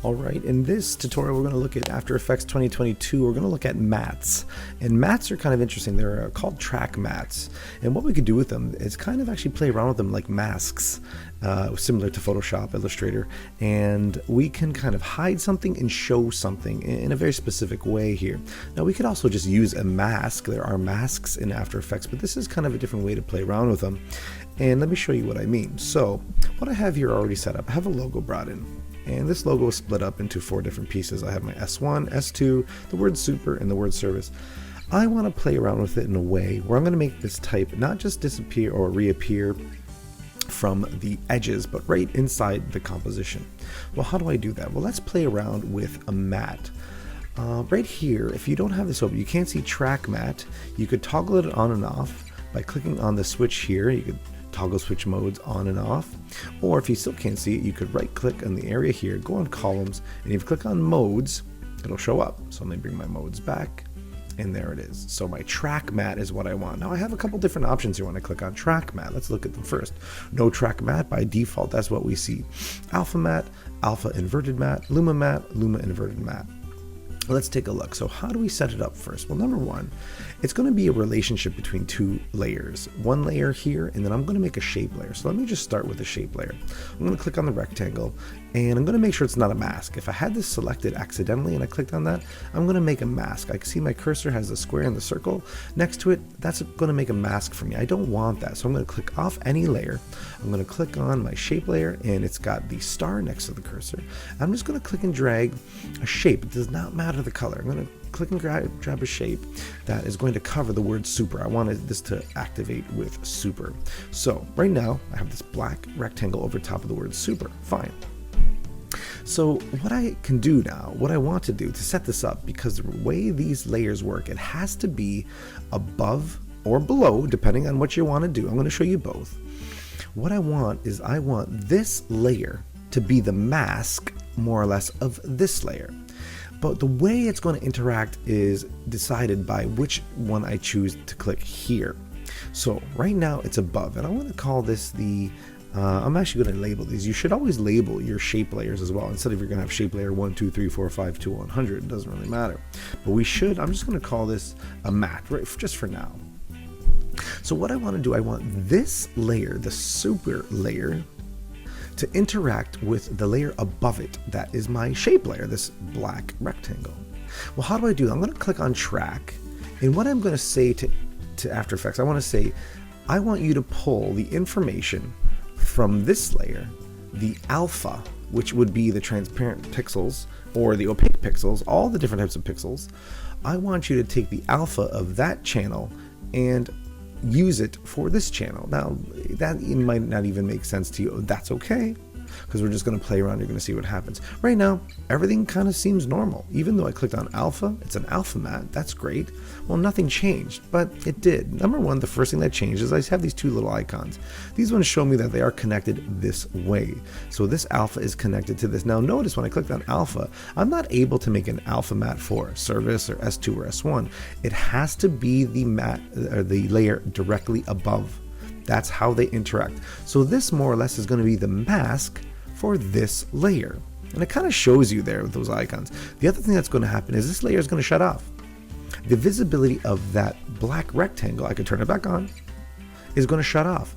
Alright, in this tutorial we're going to look at After Effects 2022. We're going to look at mattes. And mattes are kind of interesting. They're called track mattes. And what we could do with them is kind of actually play around with them like masks, similar to Photoshop, Illustrator. And we can kind of hide something and show something in a very specific way here. Now we could also just use a mask. There are masks in After Effects, but this is kind of a different way to play around with them. And let me show you what I mean. So what I have here already set up, I have a logo brought in. And this logo is split up into 4 different pieces. I have my S1, S2, the word super, and the word service. I want to play around with it in a way where I'm going to make this type not just disappear or reappear from the edges, but right inside the composition. Well, how do I do that? Well, let's play around with a matte. Right here, if you don't have this open, you can't see track matte. You could toggle it on and off by clicking on the switch here. You could toggle switch modes on and off, or if you still can't see it, you could right click on the area here, go on columns, and if you click on modes, it'll show up. So let me bring my modes back, and there it is. So my track matte is what I want. Now I have a couple different options here when I click on track matte. Let's look at them first. No track matte by default, that's what we see. Alpha matte, alpha inverted matte, Luma matte, Luma inverted matte. Let's take a look. So how do we set it up first? Well, number one, it's going to be a relationship between 2 layers. One layer here, and then I'm going to make a shape layer. So let me just start with the shape layer. I'm going to click on the rectangle, and I'm going to make sure it's not a mask. If I had this selected accidentally and I clicked on that, I'm going to make a mask. I can see my cursor has the square and the circle next to it. That's going to make a mask for me. I don't want that. So I'm going to click off any layer. I'm going to click on my shape layer, and it's got the star next to the cursor. I'm just going to click and drag a shape. It does not matter the color. I'm going to click and grab a shape that is going to cover the word super. I wanted this to activate with super. So right now I have this black rectangle over top of the word super. Fine. So what I can do now, what I want to do to set this up, because the way these layers work, it has to be above or below, depending on what you want to do. I'm going to show you both. What I want is I want this layer to be the mask, more or less, of this layer. But the way it's going to interact is decided by which one I choose to click here. So right now it's above, and I want to call this the, I'm actually going to label these. You should always label your shape layers as well. Instead of you're going to have shape layer 1, 2, 3, 4, 5 to 100, it doesn't really matter. But we should, I'm just going to call this a matte, right, just for now. So what I want to do, I want this layer, the super layer, to interact with the layer above it. That is my shape layer, this black rectangle. Well, how do I do that? I'm going to click on track, and what I'm going to say to After Effects, I want to say, I want you to pull the information from this layer, the alpha, which would be the transparent pixels or the opaque pixels, all the different types of pixels. I want you to take the alpha of that channel and use it for this channel. Now that might not even make sense to you. That's okay, because we're just going to play around. You're going to see what happens. Right now everything kind of seems normal. Even though I clicked on alpha, it's an alpha matte. That's great. Well, nothing changed, but it did. Number one, the first thing that changed is I have these 2 little icons. These ones show me that they are connected this way. So this alpha is connected to this. Now notice when I clicked on alpha, I'm not able to make an alpha matte for service or S2 or S1. It has to be the matte or the layer directly above. That's how they interact. So this more or less is going to be the mask for this layer. And it kind of shows you there with those icons. The other thing that's going to happen is this layer is going to shut off. The visibility of that black rectangle, I could turn it back on, is going to shut off.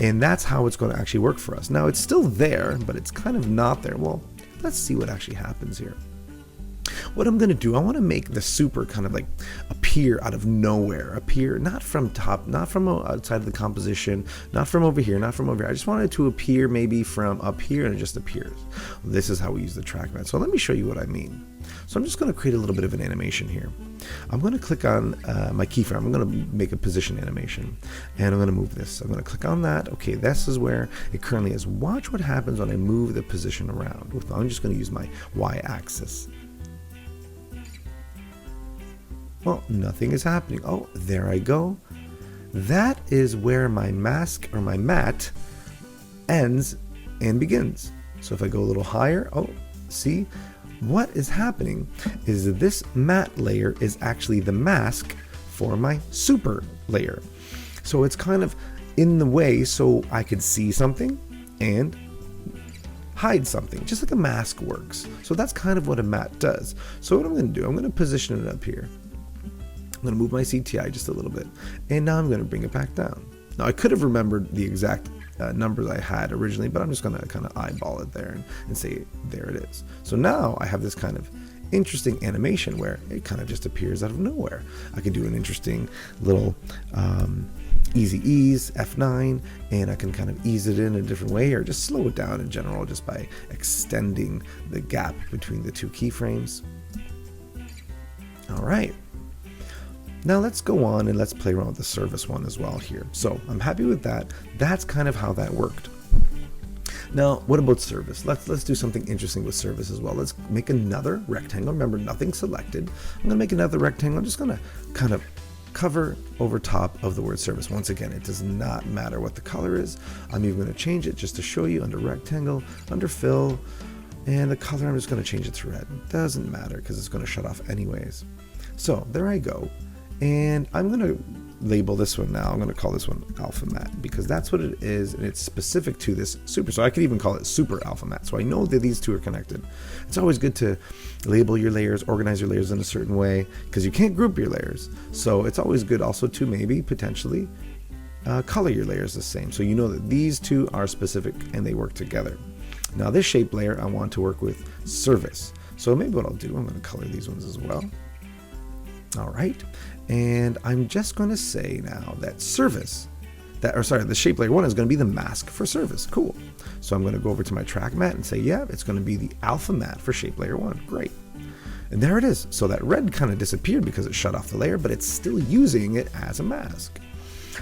And that's how it's going to actually work for us. Now it's still there, but it's kind of not there. Well, let's see what actually happens here. What I'm going to do, I want to make the super kind of like appear out of nowhere, appear not from top, not from outside of the composition, not from over here, not from over here. I just want it to appear maybe from up here, and it just appears. This is how we use the track matte. So let me show you what I mean. So I'm just going to create a little bit of an animation here. I'm going to click on my keyframe. I'm going to make a position animation, and I'm going to move this. I'm going to click on that. Okay, this is where it currently is. Watch what happens when I move the position around. I'm just going to use my y-axis. Well, nothing is happening. Oh, there I go. That is where my mask or my matte ends and begins. So if I go a little higher, oh, see, what is happening is that this matte layer is actually the mask for my super layer. So it's kind of in the way so I could see something and hide something, just like a mask works. So that's kind of what a matte does. So what I'm going to do, I'm going to position it up here. I'm going to move my CTI just a little bit, and now I'm going to bring it back down. Now I could have remembered the exact numbers I had originally, but I'm just going to kind of eyeball it there and say there it is. So now I have this kind of interesting animation where it kind of just appears out of nowhere. I could do an interesting little easy ease, F9, and I can kind of ease it in a different way or just slow it down in general just by extending the gap between the two keyframes. All right. Now let's go on and let's play around with the surface one as well here. So I'm happy with that. That's kind of how that worked. Now, what about surface? Let's do something interesting with surface as well. Let's make another rectangle. Remember, nothing selected. I'm gonna make another rectangle. I'm just gonna kind of cover over top of the word surface. Once again, it does not matter what the color is. I'm even gonna change it just to show you under rectangle, under fill, and the color, I'm just gonna change it to red. Doesn't matter because it's gonna shut off anyways. So there I go. And I'm going to label this one now. I'm going to call this one Alpha Matte because that's what it is, and it's specific to this super. So I could even call it Super Alpha Matte. So I know that these two are connected. It's always good to label your layers, organize your layers in a certain way because you can't group your layers. So it's always good also to maybe potentially color your layers the same. So you know that these two are specific and they work together. Now this shape layer I want to work with surface. So maybe what I'll do, I'm going to color these ones as well. All right, and I'm just going to say now that the shape layer one is going to be the mask for surface. Cool. So I'm going to go over to my track matte and say, yeah, it's going to be the Alpha Matte for shape layer one. Great. And there it is. So that red kind of disappeared because it shut off the layer, but it's still using it as a mask.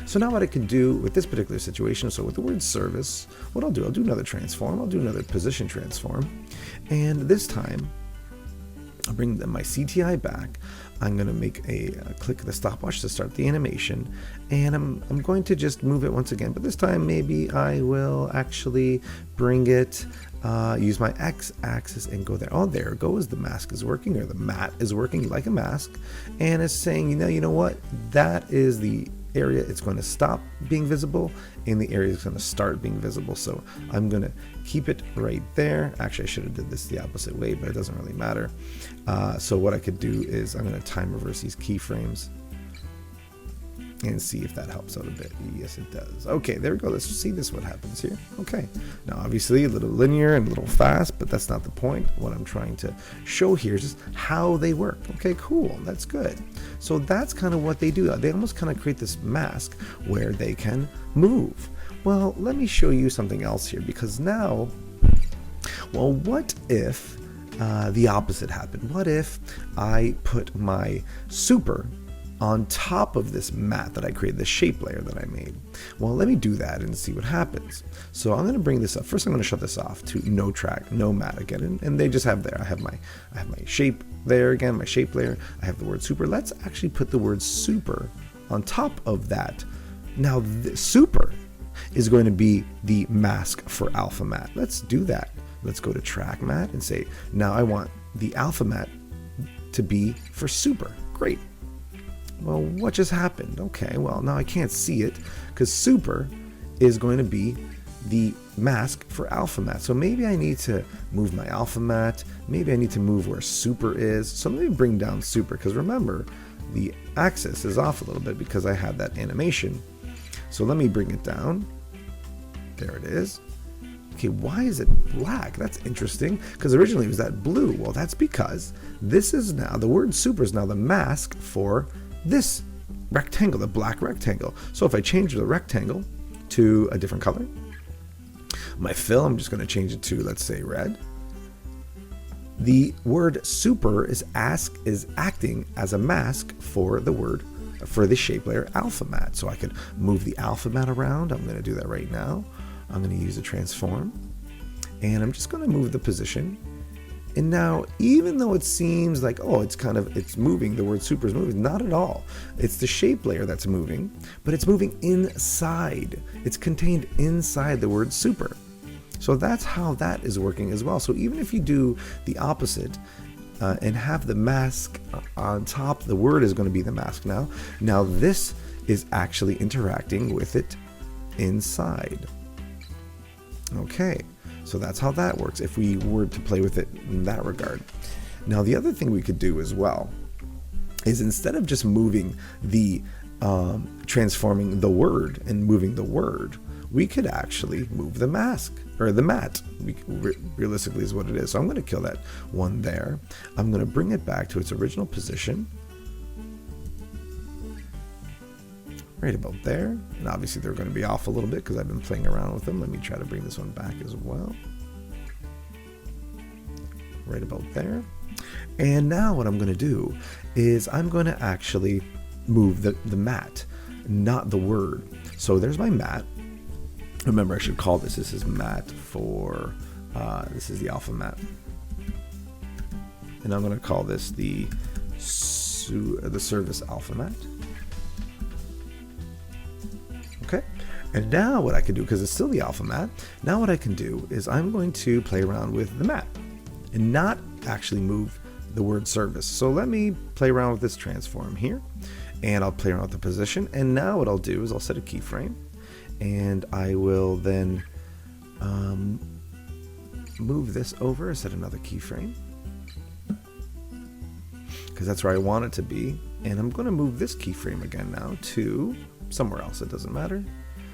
So now what I can do with this particular situation, so with the word surface, what I'll do another transform. I'll do another position transform. And this time, I'll bring my CTI back. I'm going to make click the stopwatch to start the animation, and I'm going to just move it once again, but this time maybe I will actually bring it, use my X-axis and go there. Oh, there it goes. The mask is working, or the matte is working like a mask, and it's saying, you know what? That is the area it's going to stop being visible, and the area is going to start being visible. So I'm going to keep it right there. Actually, I should have did this the opposite way, but it doesn't really matter. So what I could do is I'm going to time reverse these keyframes and see if that helps out a bit. Yes, it does. Okay, there we go. Let's see what happens here. Okay, now obviously a little linear and a little fast, but that's not the point. What I'm trying to show here is just how they work. Okay, cool. That's good. So that's kind of what they do. They almost kind of create this mask where they can move. Well, let me show you something else here, because now, well, what if the opposite happened? What if I put my super on top of this matte that I created, the shape layer that I made? Well, let me do that and see what happens. So I'm going to bring this up. First, I'm going to shut this off to no track, no matte again, and they just have there. I have my shape there again, my shape layer. I have the word super. Let's actually put the word super on top of that. Now, the super is going to be the mask for Alpha Matte. Let's do that. Let's go to track matte and say, now I want the Alpha Matte to be for super. Great. Well, what just happened? Okay, well, now I can't see it because super is going to be the mask for Alpha Matte. So maybe I need to move my Alpha Matte. Maybe I need to move where super is. So let me bring down super, because remember, the axis is off a little bit because I had that animation. So let me bring it down. There it is. Okay, why is it black? That's interesting, because originally it was that blue. Well, that's because this is now, the word super is now the mask for this rectangle, the black rectangle. So if I change the rectangle to a different color, my fill, I'm just going to change it to, let's say, red. The word super is acting as a mask for the word, for the shape layer Alpha Matte. So I could move the Alpha Matte around. I'm going to do that right now. I'm going to use a transform, and I'm just going to move the position. And now, even though it seems like, oh, it's moving, the word super is moving, not at all. It's the shape layer that's moving, but it's moving inside. It's contained inside the word super. So that's how that is working as well. So even if you do the opposite and have the mask on top, the word is going to be the mask now. Now this is actually interacting with it inside. Okay, So that's how that works if we were to play with it in that regard. Now the other thing we could do as well is instead of just moving the transforming the word and moving the word, we could actually move the mask or the matte. Realistically is what it is. So I'm going to kill that one there. I'm going to bring it back to its original position, right about there. And obviously they're going to be off a little bit because I've been playing around with them. Let me try to bring this one back as well, right about there. And now what I'm going to do is I'm going to actually move the matte, not the word. So there's my matte. Remember, I should call this is matte for, this is the alpha matte. And I'm going to call this the service alpha matte. Okay. And now what I can do, because it's still the alpha matte, now what I can do is I'm going to play around with the matte and not actually move the word service. So let me play around with this transform here, and I'll play around with the position. And now what I'll do is I'll set a keyframe, and I will then move this over, set another keyframe, because that's where I want it to be. And I'm going to move this keyframe again now to somewhere else, it doesn't matter.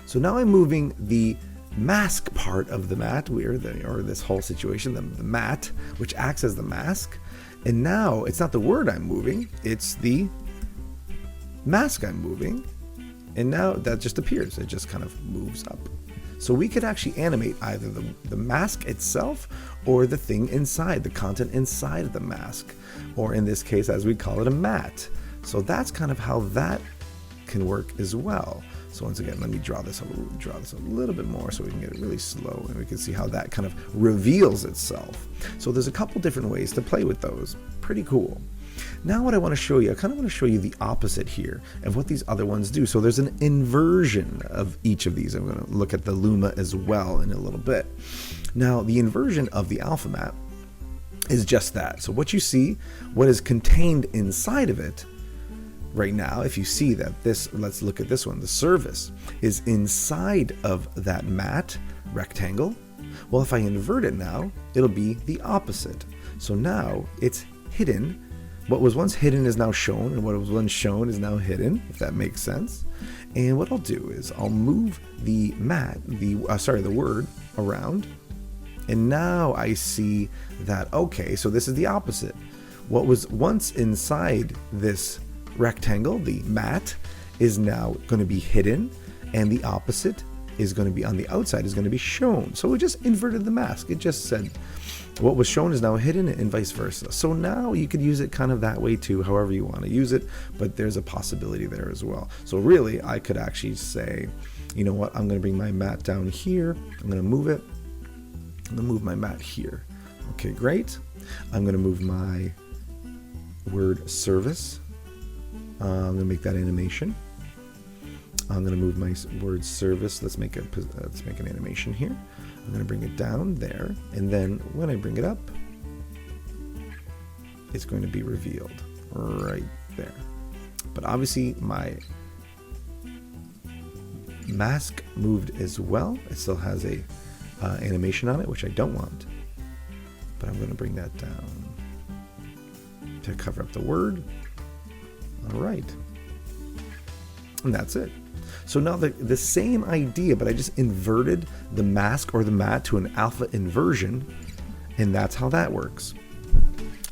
So now I'm moving the mask part of the matte, or this whole situation, the matte, which acts as the mask. And now it's not the word I'm moving, it's the mask I'm moving. And now that just appears, it just kind of moves up. So we could actually animate either the mask itself or the thing inside, the content inside of the mask, or in this case, as we call it, a matte. So that's kind of how that can work as well. So once again, let me draw this a little bit more so we can get it really slow, and we can see how that kind of reveals itself. So there's a couple different ways to play with those. Pretty cool. Now what I want to show you, I kind of want to show you the opposite here of what these other ones do. So there's an inversion of each of these. I'm going to look at the Luma as well in a little bit. Now the inversion of the alpha matte is just that. So what you see, what is contained inside of it right now, if you see that this, let's look at this one, the service is inside of that matte rectangle. Well, if I invert it now, it'll be the opposite. So now it's hidden. What was once hidden is now shown, and what was once shown is now hidden, if that makes sense. And what I'll do is I'll move the matte, the word around, and now I see that, okay, so this is the opposite. What was once inside this rectangle, the matte, is now going to be hidden, and the opposite is going to be on the outside, is going to be shown. So we just inverted the mask. It just said what was shown is now hidden, and vice versa. So now you could use it kind of that way too, however you want to use it, but there's a possibility there as well. So really, I could actually say, you know what, I'm going to bring my matte down here, I'm going to move it, I'm going to move my matte here. Okay, great. I'm going to move my word service. I'm going to make that animation. I'm going to move my word service. Let's make an animation here. I'm going to bring it down there, and then when I bring it up, it's going to be revealed right there. But obviously my mask moved as well. It still has a animation on it, which I don't want, but I'm going to bring that down to cover up the word. All right, and that's it. So now the same idea, but I just inverted the mask or the matte to an alpha inversion, and that's how that works.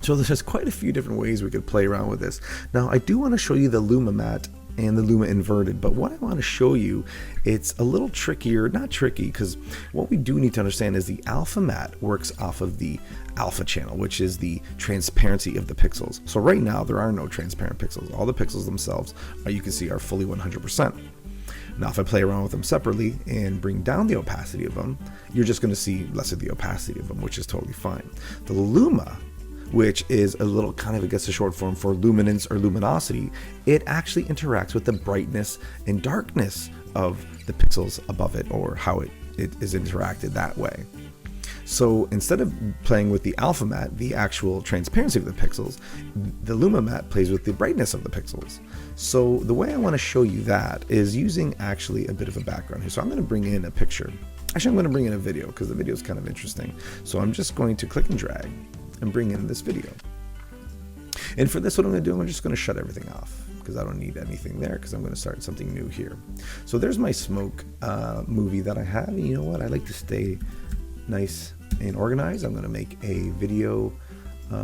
So there's just quite a few different ways we could play around with this. Now I do want to show you the Luma Matte and the Luma inverted, but what I want to show you, it's a little trickier, not tricky, because what we do need to understand is the alpha matte works off of the alpha channel, which is the transparency of the pixels. So right now there are no transparent pixels. All the pixels themselves, you can see, are fully 100%. Now if I play around with them separately and bring down the opacity of them, you're just going to see less of the opacity of them, which is totally fine. The Luma, which is a little kind of, I guess, a short form for luminance or luminosity, it actually interacts with the brightness and darkness of the pixels above it, or how it is interacted that way. So instead of playing with the alpha matte, the actual transparency of the pixels, the Luma Matte plays with the brightness of the pixels. So the way I want to show you that is using actually a bit of a background here. So I'm going to bring in a picture Actually, I'm going to bring in a video because the video is kind of interesting. So I'm just going to click and drag and bring in this video. And for this, what I'm going to do, I'm just going to shut everything off because I don't need anything there because I'm going to start something new here. So there's my smoke movie that I have. And you know what? I like to stay nice and organized. I'm going to make a video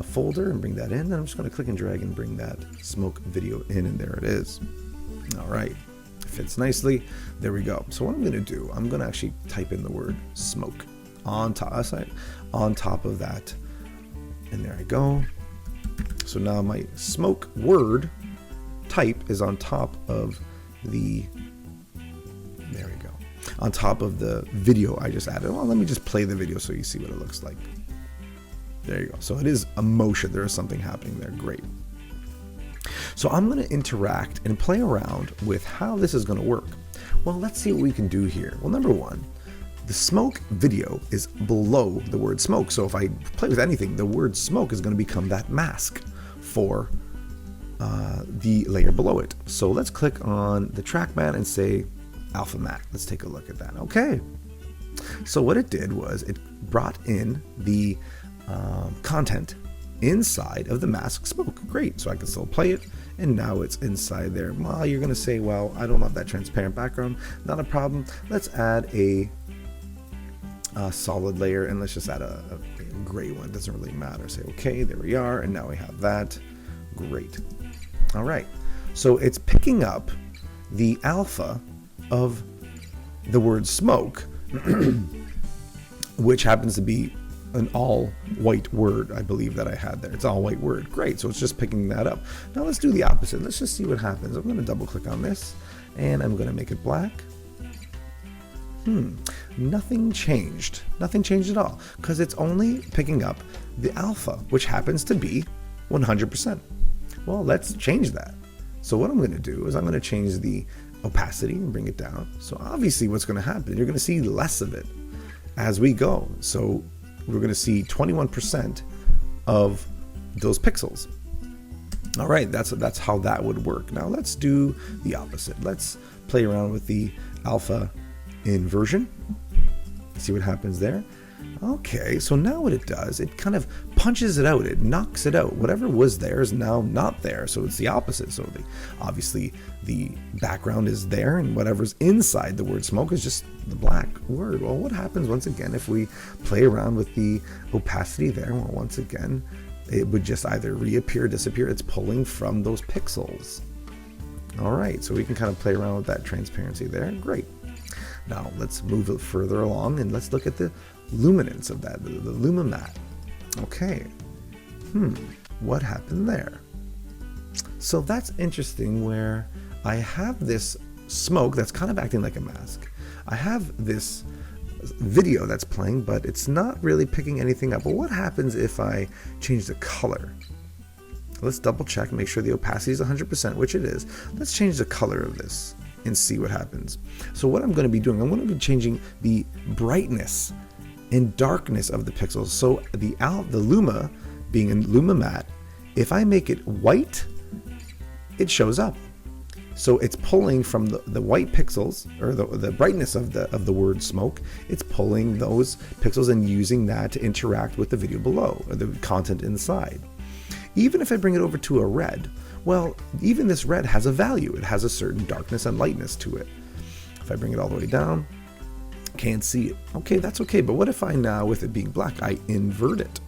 folder and bring that in. And I'm just going to click and drag and bring that smoke video in, and there it is. All right. Fits nicely. There we go. So what I'm going to do, I'm going to actually type in the word smoke on top of that. And there I go. So now my smoke word type is on top of the, there we go, on top of the video I just added. Well, let me just play the video so you see what it looks like. There you go. So it is a motion. There is something happening there. Great. So I'm going to interact and play around with how this is going to work. Well, let's see what we can do here. Well, number one, the smoke video is below the word smoke. So if I play with anything, the word smoke is going to become that mask for the layer below it. So let's click on the track matte and say Alpha Matte. Let's take a look at that. Okay. So what it did was it brought in the content inside of the mask smoke. Great. So I can still play it, and now it's inside there. Well, you're going to say, well, I don't love that transparent background. Not a problem. Let's add a solid layer, and let's just add a gray one. Doesn't really matter. Say, okay, there we are, and now we have that. Great. All right. So it's picking up the alpha of the word smoke, which happens to be an all white word, I believe that I had there. It's all white word. Great. So it's just picking that up. Now let's do the opposite. Let's just see what happens. I'm going to double click on this, and I'm going to make it black. Nothing changed. Nothing changed at all because it's only picking up the alpha, which happens to be 100%. Well, let's change that. So what I'm going to do is I'm going to change the opacity and bring it down. So obviously what's going to happen, you're going to see less of it as we go. So we're going to see 21% of those pixels. All right, that's how that would work. Now let's do the opposite. Let's play around with the alpha inversion. See what happens there. Okay, so now what it does, it kind of punches it out. It knocks it out. Whatever was there is now not there. So it's the opposite. So obviously the background is there, and whatever's inside the word smoke is just the black word. Well, what happens once again if we play around with the opacity there? Well, once again, it would just either reappear, disappear. It's pulling from those pixels. All right, so we can kind of play around with that transparency there. Great. Now let's move it further along and let's look at the luminance of that, the Luma Matte. Okay. What happened there? So that's interesting where I have this smoke that's kind of acting like a mask. I have this video that's playing, but it's not really picking anything up. But what happens if I change the color? Let's double check, make sure the opacity is 100%, which it is. Let's change the color of this and see what happens. So what I'm going to be doing, I'm going to be changing the brightness and darkness of the pixels. So the Luma, being in Luma Matte, if I make it white, it shows up. So it's pulling from the white pixels, or the brightness of the word smoke. It's pulling those pixels and using that to interact with the video below, or the content inside. Even if I bring it over to a red, well, even this red has a value. It has a certain darkness and lightness to it. If I bring it all the way down, can't see it. Okay, that's okay. But what if I now, with it being black, I invert it?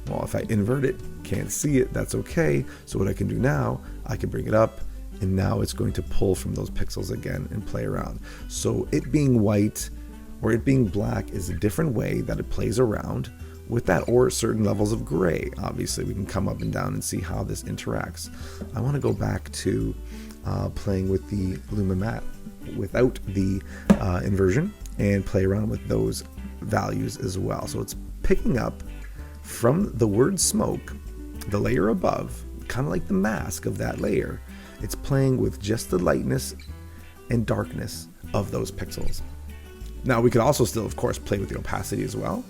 Well, if I invert it, can't see it, that's okay. So what I can do now, I can bring it up, and now it's going to pull from those pixels again and play around. So it being white or it being black is a different way that it plays around with that, or certain levels of gray. Obviously, we can come up and down and see how this interacts. I want to go back to playing with the Luma Matte without the inversion and play around with those values as well. So it's picking up from the word smoke, the layer above, kind of like the mask of that layer. It's playing with just the lightness and darkness of those pixels. Now we could also still, of course, play with the opacity as well,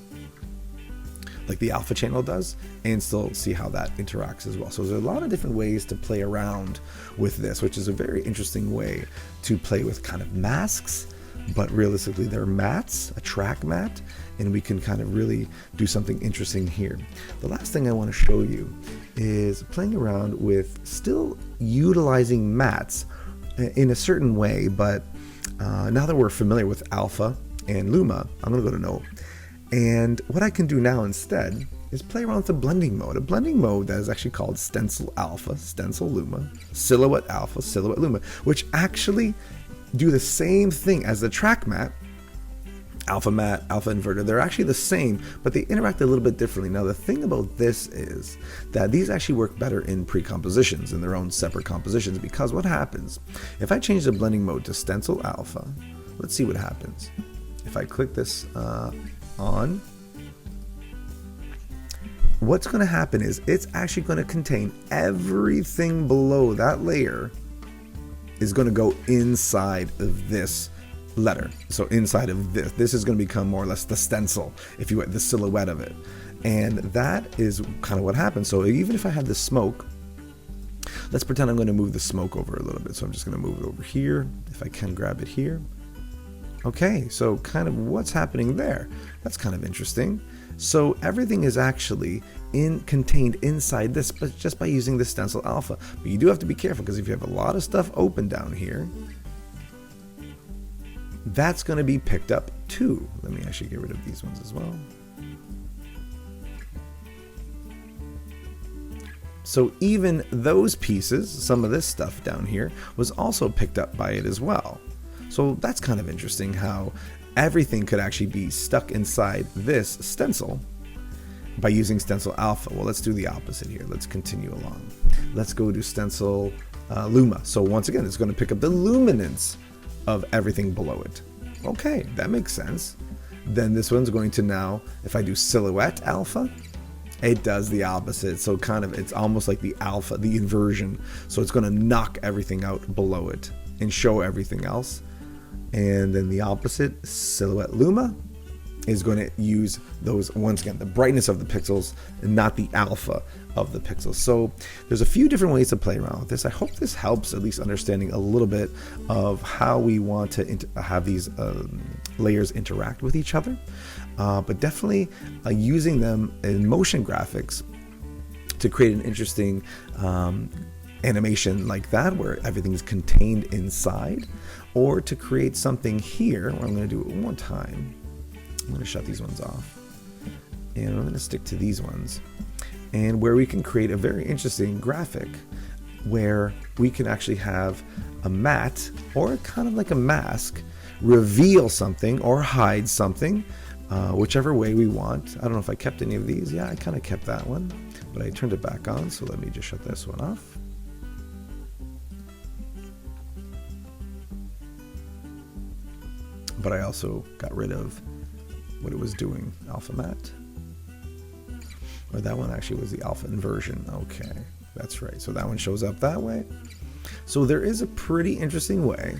like the alpha channel does, and still see how that interacts as well. So there's a lot of different ways to play around with this, which is a very interesting way to play with kind of masks but realistically they're mats, a track mat, and we can kind of really do something interesting here. The last thing I want to show you is playing around with still utilizing mats in a certain way, but now that we're familiar with Alpha and Luma, I'm going to go to No. And what I can do now instead is play around with the blending mode. A blending mode that is actually called Stencil Alpha, Stencil Luma, Silhouette Alpha, Silhouette Luma, which actually do the same thing as the track mat, Alpha Matte, Alpha Inverter. They're actually the same, but they interact a little bit differently. Now the thing about this is that these actually work better in pre-compositions, in their own separate compositions, because what happens, if I change the blending mode to Stencil Alpha, let's see what happens. If I click this on, what's going to happen is it's actually going to contain everything below that layer is going to go inside of this letter. So inside of this is going to become more or less the stencil, if you want, the silhouette of it. And that is kind of what happens. So even if I had the smoke, let's pretend I'm going to move the smoke over a little bit. So I'm just going to move it over here. If I can grab it here. Okay, so kind of what's happening there? That's kind of interesting. So everything is actually contained inside this, but just by using the Stencil Alpha. But you do have to be careful, because if you have a lot of stuff open down here, that's going to be picked up too. Let me actually get rid of these ones as well. So even those pieces, some of this stuff down here, was also picked up by it as well. So that's kind of interesting how everything could actually be stuck inside this stencil by using Stencil Alpha. Well, let's do the opposite here. Let's continue along. Let's go to Stencil Luma. So once again, it's going to pick up the luminance of everything below it. Okay, that makes sense. Then this one's going to now, if I do Silhouette Alpha, it does the opposite. So kind of, it's almost like the alpha, the inversion. So it's going to knock everything out below it and show everything else. And then the opposite, Silhouette Luma, is going to use those, once again, the brightness of the pixels and not the alpha of the pixels. So there's a few different ways to play around with this. I hope this helps at least understanding a little bit of how we want to have these layers interact with each other. But definitely using them in motion graphics to create an interesting animation like that, where everything is contained inside, or to create something here where I'm going to do it one more time. I'm going to shut these ones off, and I'm going to stick to these ones, and where we can create a very interesting graphic where we can actually have a matte, or kind of like a mask, reveal something or hide something, whichever way we want. I don't know if I kept any of these. Yeah, I kind of kept that one, but I turned it back on, so let me just shut this one off. But I also got rid of what it was doing, Alpha Matte. Or that one actually was the Alpha Inversion. Okay, that's right. So that one shows up that way. So there is a pretty interesting way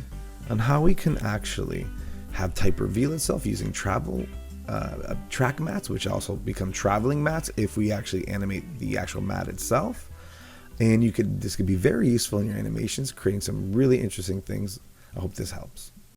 on how we can actually have type reveal itself using track mats, which also become traveling mats if we actually animate the actual mat itself. And this could be very useful in your animations, creating some really interesting things. I hope this helps.